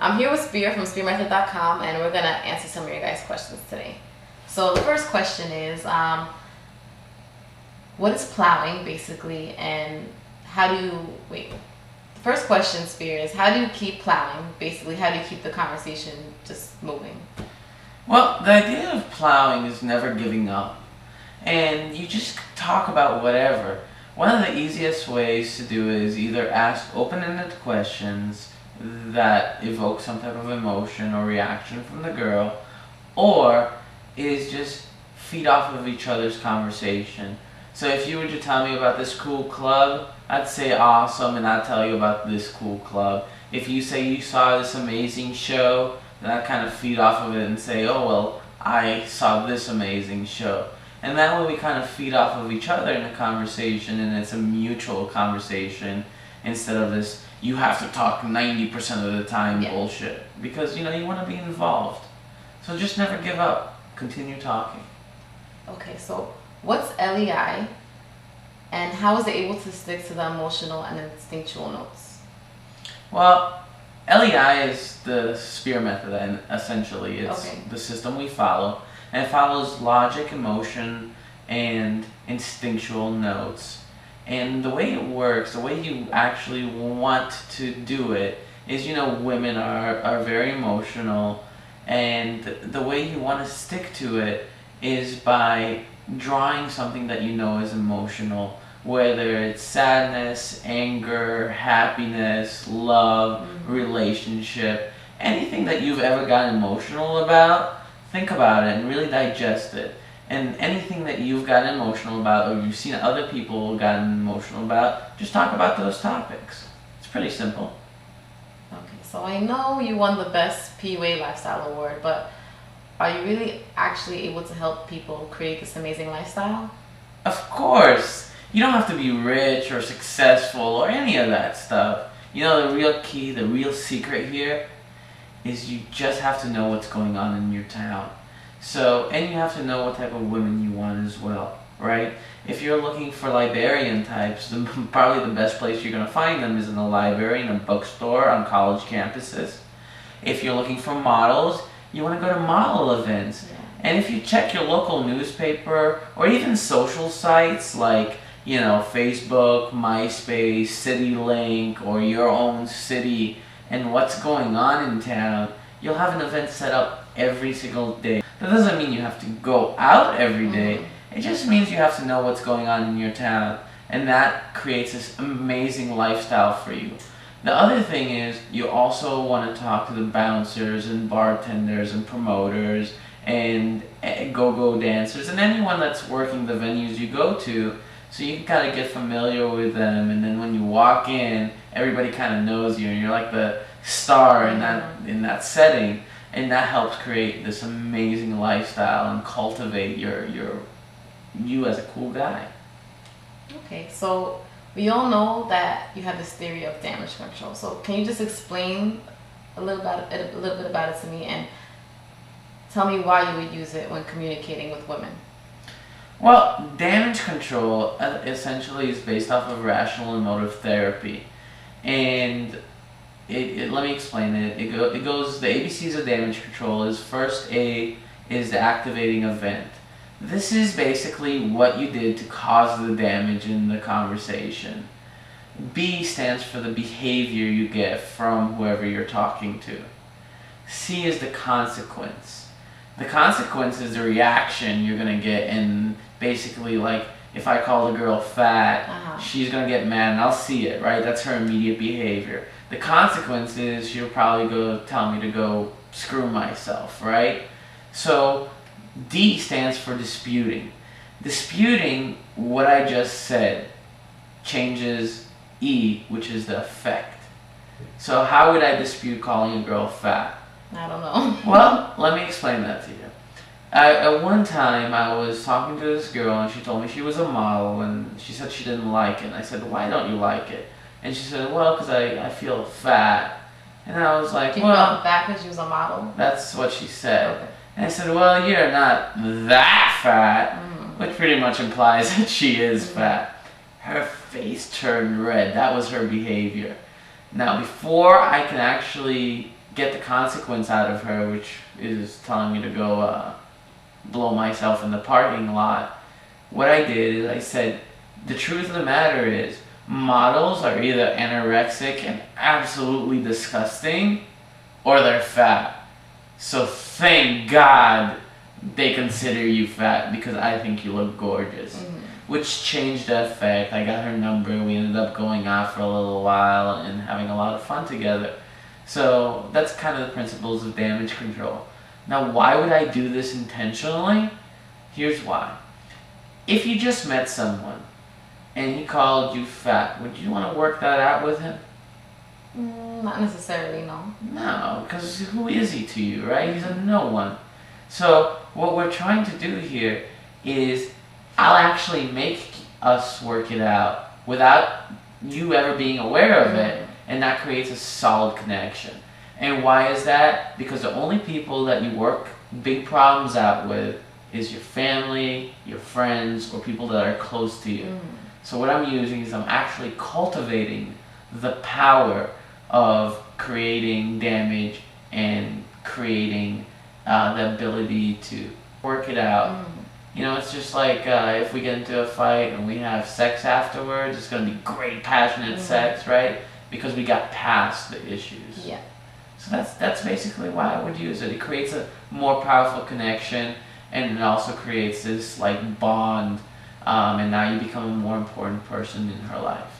I'm here with Speer from SpearMethod.com, and we're going to answer some of your guys' questions today. So the first question is, what is plowing, basically, and how do you, the first question, Speer, is how do you keep plowing? Basically, how do you keep the conversation just moving? Well, the idea of plowing is never giving up. And you just talk about whatever. One of the easiest ways to do it is either ask open-ended questions that evoke some type of emotion or reaction from the girl, or is just feed off of each other's conversation. So if you were to tell me about this cool club, I'd say awesome, and I'd tell you about this cool club. If you say you saw this amazing show, then I'd kind of feed off of it and say, oh well, I saw this amazing show. And that way we kind of feed off of each other in a conversation, and it's a mutual conversation instead of this you have to talk 90% of the time bullshit. Because you want to be involved. So just never give up. Continue talking. Okay, so what's LEI, and how is it able to stick to the emotional and instinctual notes? Well, LEI is the Speer method, and essentially it's the system we follow. And it follows logic, emotion, and instinctual notes. And the way it works, the way you actually want to do it is, women are very emotional, and the way you want to stick to it is by drawing something that you know is emotional, whether it's sadness, anger, happiness, love, relationship, anything that you've ever gotten emotional about. Think about it and really digest it. And anything that you've gotten emotional about, or you've seen other people gotten emotional about, just talk about those topics. It's pretty simple. Okay, so I know you won the Best PUA Lifestyle Award, but are you really actually able to help people create this amazing lifestyle? Of course! You don't have to be rich or successful or any of that stuff. The real key, the real secret here is you just have to know what's going on in your town. And you have to know what type of women you want as well, right? If you're looking for librarian types, then probably the best place you're going to find them is in a library, in a bookstore, on college campuses. If you're looking for models, you want to go to model events. And if you check your local newspaper, or even social sites like, Facebook, MySpace, CityLink, or your own city, and what's going on in town, you'll have an event set up every single day. That doesn't mean you have to go out every day. It just means you have to know what's going on in your town, and that creates this amazing lifestyle for you. The other thing is, you also want to talk to the bouncers and bartenders and promoters and go-go dancers and anyone that's working the venues you go to, so you can kind of get familiar with them, and then when you walk in, everybody kind of knows you, and you're like the star in that setting, and that helps create this amazing lifestyle and cultivate you as a cool guy. Okay, so we all know that you have this theory of damage control. So can you just explain a little bit about it to me, and tell me why you would use it when communicating with women? Well, damage control essentially is based off of rational emotive therapy, and let me explain it. It goes, the ABCs of damage control is, first A is the activating event. This is basically what you did to cause the damage in the conversation. B stands for the behavior you get from whoever you're talking to. C is the consequence. The consequence is the reaction you're going to get, and basically, like, if I call a girl fat, she's going to get mad, and I'll see it, right? That's her immediate behavior. The consequence is she'll probably go tell me to go screw myself, right? So D stands for disputing. Disputing what I just said changes E, which is the effect. So how would I dispute calling a girl fat? I don't know. Well, let me explain that to you. At one time, I was talking to this girl, and she told me she was a model, and she said she didn't like it. And I said, why don't you like it? And she said, well, because I feel fat. And I was like, you felt fat because she was a model? That's what she said. Okay. And I said, well, you're not that fat, which pretty much implies that she is fat. Her face turned red. That was her behavior. Now, before I can actually get the consequence out of her, which is telling me to go blow myself in the parking lot, what I did is I said, the truth of the matter is, models are either anorexic and absolutely disgusting, or they're fat. So thank God they consider you fat, because I think you look gorgeous. Which changed the effect. I got her number, we ended up going out for a little while and having a lot of fun together. So that's kind of the principles of damage control. Now, why would I do this intentionally? Here's why. If you just met someone and he called you fat, would you want to work that out with him? Not necessarily, no. No, because who is he to you, right? He's a no one. So what we're trying to do here is I'll actually make us work it out without you ever being aware of it, and that creates a solid connection. And why is that? Because the only people that you work big problems out with is your family, your friends, or people that are close to you. So what I'm using is I'm actually cultivating the power of creating damage and creating the ability to work it out. You know, it's just like if we get into a fight and we have sex afterwards, it's going to be great, passionate sex, right? Because we got past the issues. Yeah. So that's basically why I would use it. It creates a more powerful connection, and it also creates this like bond, and now you become a more important person in her life.